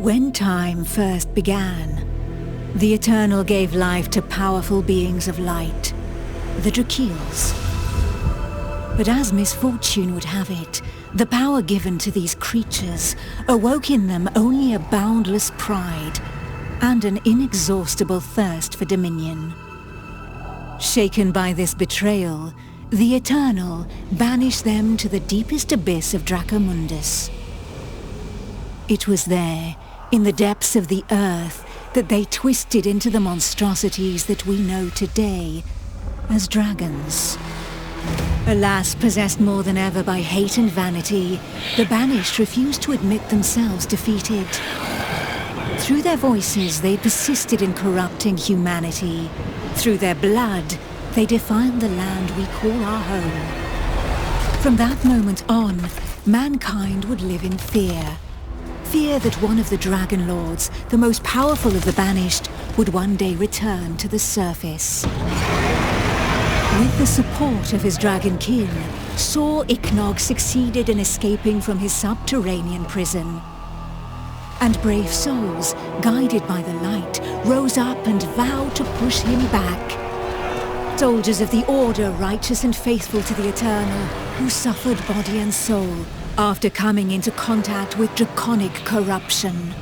When time first began, the Eternal gave life to powerful beings of light, the Drakeels. But as misfortune would have it, the power given to these creatures awoke in them only a boundless pride and an inexhaustible thirst for dominion. Shaken by this betrayal, the Eternal banished them to the deepest abyss of Dracomundus. It was there, in the depths of the earth, that they twisted into the monstrosities that we know today as dragons. Alas, possessed more than ever by hate and vanity, the Banished refused to admit themselves defeated. Through their voices, they persisted in corrupting humanity. Through their blood, they defiled the land we call our home. From that moment on, mankind would live in fear. Fear that one of the Dragon Lords, the most powerful of the Banished, would one day return to the surface. With the support of his Dragonkin, Saw Ichnog succeeded in escaping from his subterranean prison. And brave souls, guided by the light, rose up and vowed to push him back. Soldiers of the Order, righteous and faithful to the Eternal, who suffered body and soul after coming into contact with draconic corruption.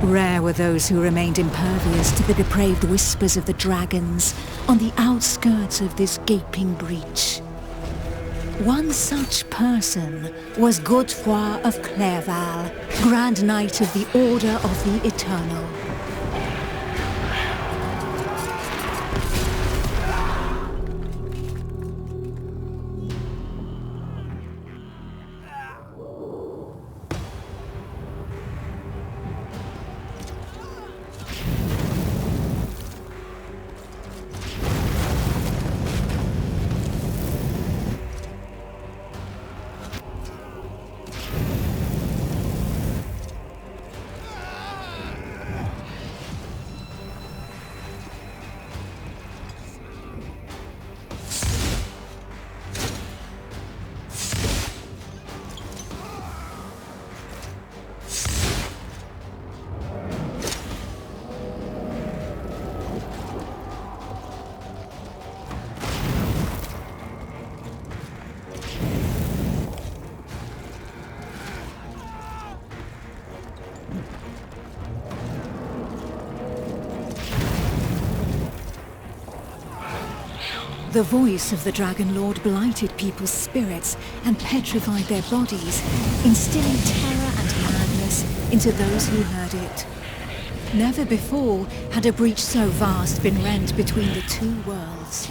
Rare were those who remained impervious to the depraved whispers of the dragons on the outskirts of this gaping breach. One such person was Godefroy of Clerval, Grand Knight of the Order of the Eternal. The voice of the Dragon Lord blighted people's spirits and petrified their bodies, instilling terror and madness into those who heard it. Never before had a breach so vast been rent between the two worlds.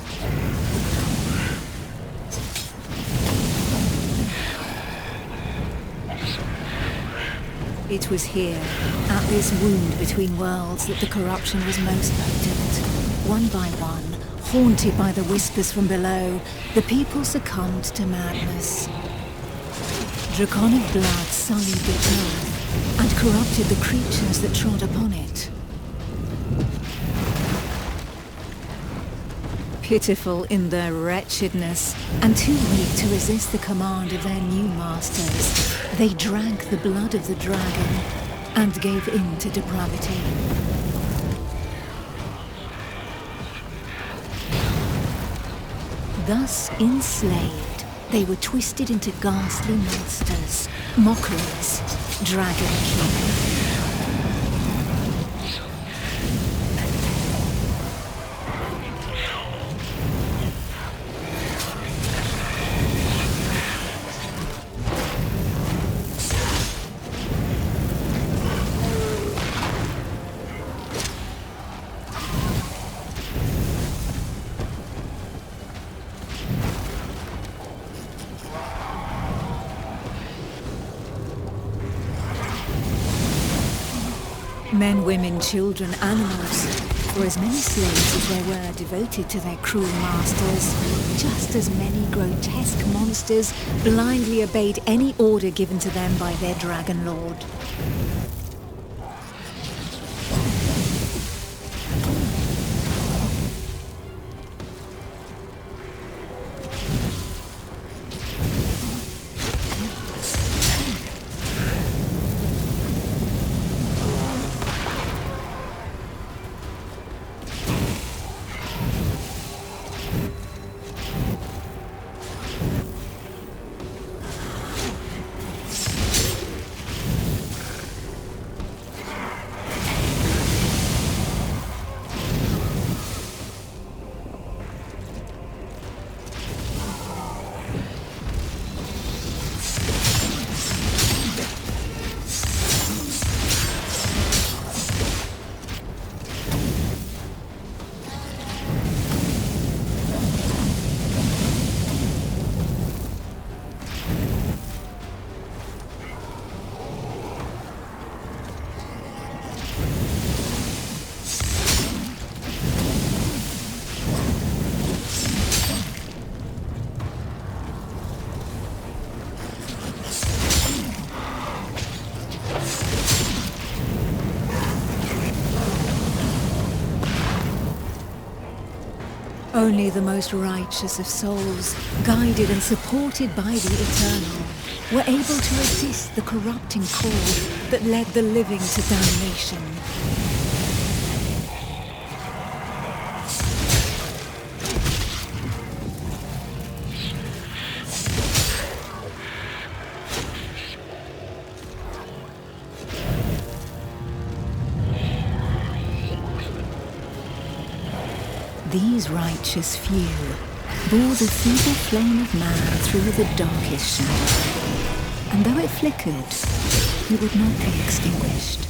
It was here, at this wound between worlds, that the corruption was most potent. One by one, haunted by the whispers from below, the people succumbed to madness. Draconic blood sullied the earth and corrupted the creatures that trod upon it. Pitiful in their wretchedness, and too weak to resist the command of their new masters, they drank the blood of the dragon and gave in to depravity. Thus enslaved, they were twisted into ghastly monsters, mockeries, Dragonkin. Men, women, children, animals, for as many slaves as there were devoted to their cruel masters, just as many grotesque monsters blindly obeyed any order given to them by their Dragon Lord. Only the most righteous of souls, guided and supported by the Eternal, were able to resist the corrupting call that led the living to damnation. These righteous few bore the feeble flame of man through the darkest shadow, and though it flickered, it would not be extinguished.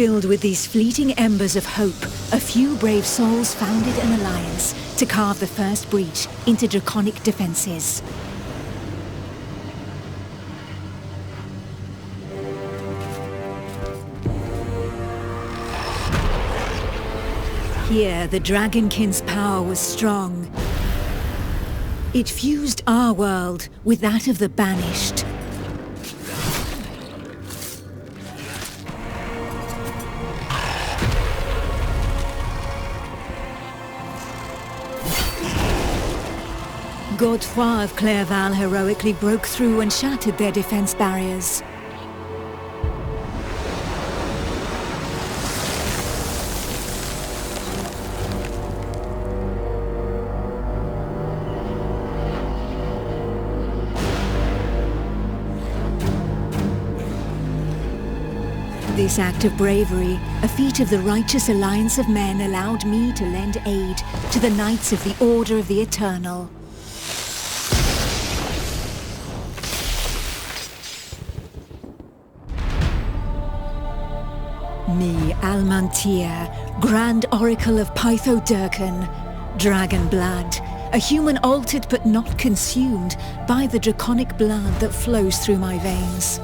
Filled with these fleeting embers of hope, a few brave souls founded an alliance to carve the first breach into draconic defenses. Here, the Dragonkin's power was strong. It fused our world with that of the Banished. Godefroy of Clairval heroically broke through and shattered their defense barriers. This act of bravery, a feat of the righteous alliance of men, allowed me to lend aid to the Knights of the Order of the Eternal. Me, Almantia, Grand Oracle of Pytho-Durcan, Dragon Blood, a human altered but not consumed by the draconic blood that flows through my veins.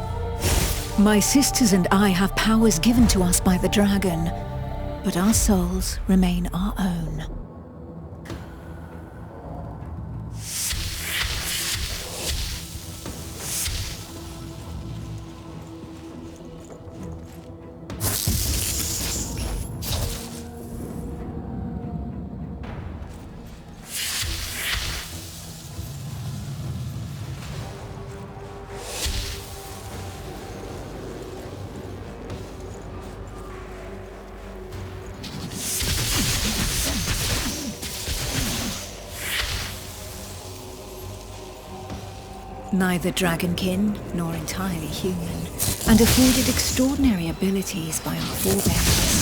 My sisters and I have powers given to us by the dragon, but our souls remain our own. Neither dragonkin nor entirely human, and afforded extraordinary abilities by our forebears.